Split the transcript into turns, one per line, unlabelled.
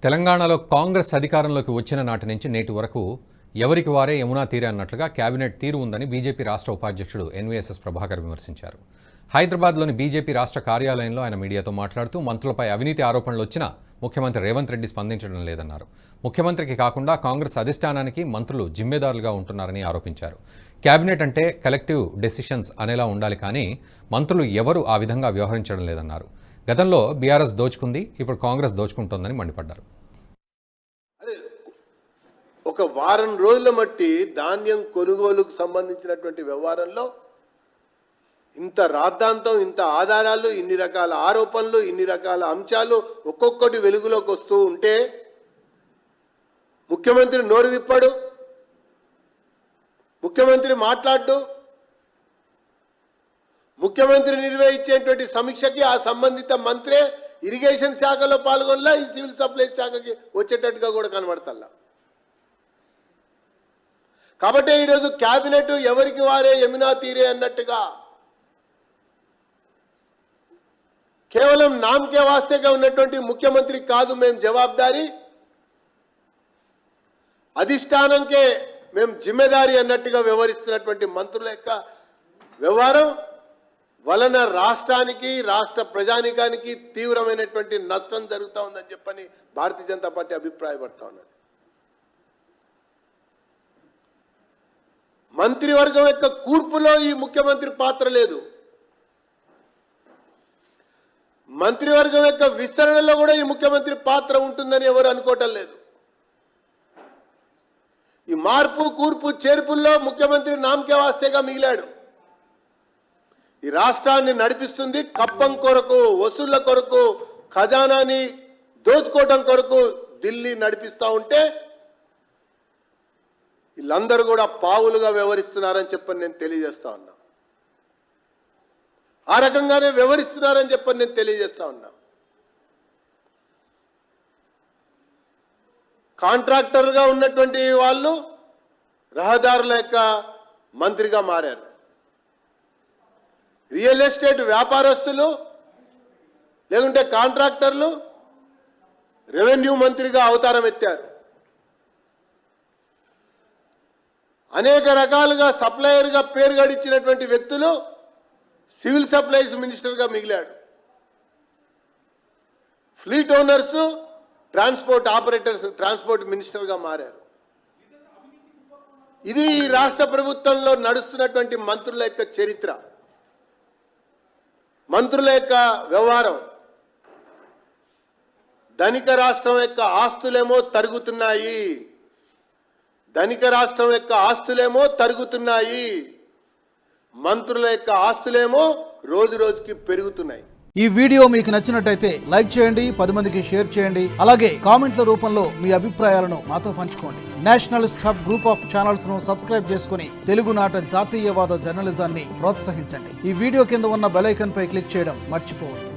తెలంగాణలో కాంగ్రెస్ అధికారంలోకి వచ్చిన నాటి నుంచి నేటి వరకు ఎవరికి వారే యమునా తీరే అన్నట్లుగా కేబినెట్ తీరు ఉందని బీజేపీ రాష్ట్ర ఉపాధ్యక్షుడు ఎన్వీఎస్ఎస్ ప్రభాకర్ విమర్శించారు. హైదరాబాద్లోని బీజేపీ రాష్ట్ర కార్యాలయంలో ఆయన మీడియాతో మాట్లాడుతూ మంత్రులపై అవినీతి ఆరోపణలు వచ్చినా ముఖ్యమంత్రి రేవంత్ రెడ్డి స్పందించడం లేదన్నారు. ముఖ్యమంత్రికి కాకుండా కాంగ్రెస్ అధిష్టానానికి మంత్రులు జిమ్మేదారులుగా ఉంటున్నారని ఆరోపించారు. కేబినెట్ అంటే కలెక్టివ్ డెసిషన్స్ అనేలా ఉండాలి, కానీ మంత్రులు ఎవరు ఆ విధంగా వ్యవహరించడం లేదన్నారు. గతంలో బీఆర్ఎస్ దోచుకుంది, ఇప్పుడు కాంగ్రెస్ దోచుకుంటోందని మండిపడ్డారు.
ఒక వారం రోజుల మట్టి ధాన్యం కొనుగోలుకు సంబంధించినటువంటి వ్యవహారంలో ఇంత రాద్ధాంతం, ఇంత ఆధారాలు, ఇన్ని రకాల ఆరోపణలు, ఇన్ని రకాల అంశాలు ఒక్కొక్కటి వెలుగులోకి వస్తూ ఉంటే ముఖ్యమంత్రి నోరు విప్పాడు, ముఖ్యమంత్రి మాట్లాడు, ముఖ్యమంత్రి నిర్వహించేటువంటి సమీక్షకి ఆ సంబంధిత మంత్రే ఇరిగేషన్ శాఖలో పాల్గొనలా, ఈ సివిల్ సప్లైస్ శాఖకి వచ్చేటట్టుగా కూడా కనబడతల్లా. కాబట్టి ఈరోజు క్యాబినెట్ ఎవరికి వారే యమునా తీరే అన్నట్టుగా కేవలం నామకే వాస్తేగా ఉన్నటువంటి ముఖ్యమంత్రి కాదు మేము జవాబుదారీ, అధిష్టానంకే మేము జిమ్మెదారీ అన్నట్టుగా వ్యవహరిస్తున్నటువంటి మంత్రుల యొక్క వ్యవహారం వలన రాష్ట్రానికి, రాష్ట్ర ప్రజానికానికి తీవ్రమైనటువంటి నష్టం జరుగుతూ ఉందని చెప్పని భారతీయ జనతా పార్టీ అభిప్రాయపడతా ఉన్నది. మంత్రివర్గం యొక్క కూర్పులో ఈ ముఖ్యమంత్రి పాత్ర లేదు, మంత్రివర్గం యొక్క విస్తరణలో కూడా ఈ ముఖ్యమంత్రి పాత్ర ఉంటుందని ఎవరు అనుకోవటం లేదు. ఈ మార్పు, కూర్పు, చేర్పుల్లో ముఖ్యమంత్రి నామకే వాస్తేగా మిగిలాడు. ఈ రాష్ట్రాన్ని నడిపిస్తుంది కప్పం కొరకు, వసూళ్ల కొరకు, ఖజానాని దోచుకోవడం కొరకు ఢిల్లీ నడిపిస్తూ ఉంటే వీళ్ళందరూ కూడా పావులుగా వ్యవహరిస్తున్నారని చెప్పని నేను తెలియజేస్తా ఉన్నా. ఆ రకంగానే వ్యవహరిస్తున్నారని చెప్పని నేను తెలియజేస్తా ఉన్నా. కాంట్రాక్టర్గా ఉన్నటువంటి వాళ్ళు రహదారుల యొక్క మంత్రిగా మారారు. రియల్ ఎస్టేట్ వ్యాపారస్తులు లేకుంటే కాంట్రాక్టర్లు రెవెన్యూ మంత్రిగా అవతారం ఎత్తారు. అనేక రకాలుగా సప్లయర్గా పేరు గడించినటువంటి వ్యక్తులు సివిల్ సప్లైస్ మినిస్టర్గా మిగిలాడు. Fleet owners, transport operators, transport మినిస్టర్గా మారారు. ఇది ఈ రాష్ట్ర ప్రభుత్వంలో నడుస్తున్నటువంటి మంత్రుల యొక్క చరిత్ర, మంత్రుల యొక్క వ్యవహారం. ధనిక రాష్ట్రం యొక్క ఆస్తులేమో తరుగుతున్నాయి, ధనిక రాష్ట్రం యొక్క ఆస్తులేమో తరుగుతున్నాయి, మంత్రుల యొక్క ఆస్తులేమో రోజు రోజుకి పెరుగుతున్నాయి.
ఈ వీడియో మీకు నచ్చినట్టయితే లైక్ చేయండి, 10 మందికి షేర్ చేయండి. అలాగే కామెంట్ల రూపంలో మీ అభిప్రాయాలను మాతో పంచుకోండి. Nationalist hub group of channels ను సబ్స్క్రైబ్ చేసుకుని తెలుగునాట జాతీయవాద జర్నలిజాన్ని ప్రోత్సహించండి. ఈ వీడియో కింద ఉన్న బెల్ ఐకాన్ పై క్లిక్ చేయడం మర్చిపోవద్దు.